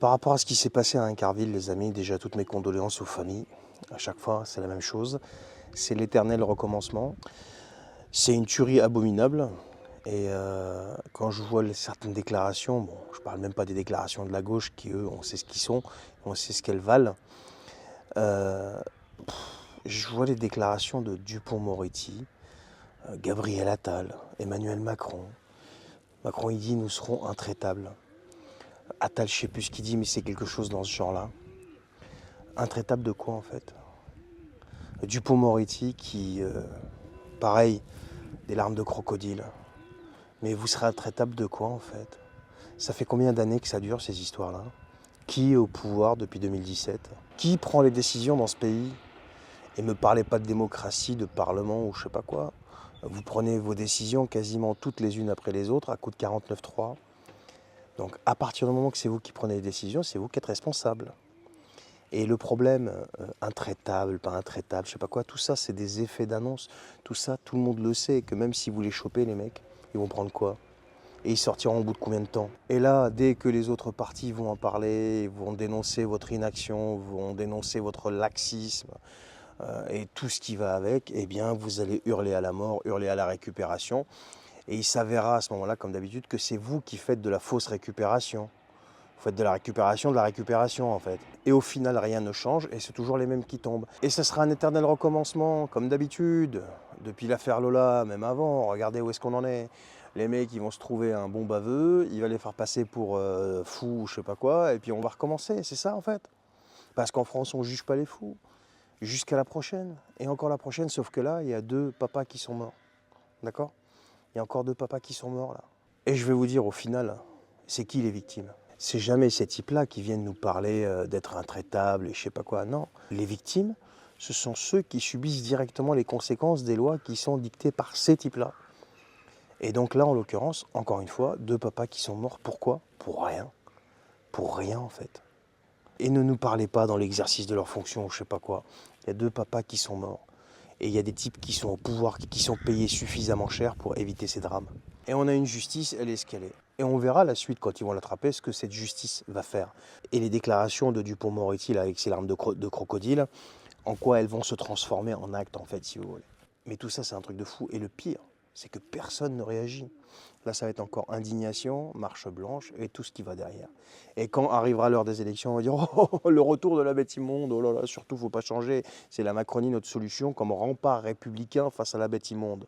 Par rapport à ce qui s'est passé à Incarville, les amis, déjà toutes mes condoléances aux familles. À chaque fois, c'est la même chose. C'est l'éternel recommencement. C'est une tuerie abominable. Et quand je vois certaines déclarations, bon, je parle même pas des déclarations de la gauche qui, eux, on sait ce qu'ils sont, on sait ce qu'elles valent. Euh, je vois les déclarations de Dupond-Moretti, Gabriel Attal, Emmanuel Macron. Macron, il dit nous serons intraitables. Attal, je sais plus ce qu'il dit, mais c'est quelque chose dans ce genre-là. Intraitable de quoi en fait? Dupond-Moretti qui, pareil, des larmes de crocodile. Mais vous serez intraitable de quoi en fait? Ça fait combien d'années que ça dure ces histoires-là? Qui est au pouvoir depuis 2017? Qui prend les décisions dans ce pays? Et me parlez pas de démocratie, de parlement ou je sais pas quoi. Vous prenez vos décisions quasiment toutes les unes après les autres à coup de 49-3. Donc à partir du moment que c'est vous qui prenez les décisions, c'est vous qui êtes responsable. Et le problème, intraitable, pas intraitable, je sais pas quoi, tout ça, c'est des effets d'annonce. Tout ça, tout le monde le sait, que même si vous les chopez, les mecs, ils vont prendre quoi? Et ils sortiront au bout de combien de temps? Et là, dès que les autres partis vont en parler, vont dénoncer votre inaction, vont dénoncer votre laxisme, et tout ce qui va avec, eh bien, vous allez hurler à la mort, hurler à la récupération. Et il s'avérera à ce moment-là, comme d'habitude, que c'est vous qui faites de la fausse récupération. Vous faites de la récupération en fait. Et au final, rien ne change et c'est toujours les mêmes qui tombent. Et ce sera un éternel recommencement, comme d'habitude. Depuis l'affaire Lola, même avant, regardez où est-ce qu'on en est. Les mecs, ils vont se trouver un bon baveux, il va les faire passer pour fous ou je sais pas quoi, et puis on va recommencer, c'est ça en fait. Parce qu'en France, on juge pas les fous. Jusqu'à la prochaine. Et encore la prochaine, sauf que là, il y a 2 papas qui sont morts. D'accord? Il y a encore 2 papas qui sont morts là. Et je vais vous dire au final, c'est qui les victimes? C'est jamais ces types-là qui viennent nous parler d'être intraitables et je sais pas quoi. Non, les victimes, ce sont ceux qui subissent directement les conséquences des lois qui sont dictées par ces types-là. Et donc là, en l'occurrence, encore une fois, 2 papas qui sont morts. Pourquoi? Pour rien. Pour rien en fait. Et ne nous parlez pas dans l'exercice de leur fonction ou je sais pas quoi. Il y a 2 papas qui sont morts. Et il y a des types qui sont au pouvoir, qui sont payés suffisamment cher pour éviter ces drames. Et on a une justice, elle est ce qu'elle est. Et on verra la suite quand ils vont l'attraper, ce que cette justice va faire. Et les déclarations de Dupond-Moretti avec ses larmes de crocodile, en quoi elles vont se transformer en actes en fait, si vous voulez. Mais tout ça, c'est un truc de fou. Et le pire, c'est que personne ne réagit. Là, ça va être encore indignation, marche blanche et tout ce qui va derrière. Et quand arrivera l'heure des élections, on va dire oh, le retour de la bête immonde, oh là là, surtout, faut pas changer. C'est la Macronie notre solution comme rempart républicain face à la bête immonde.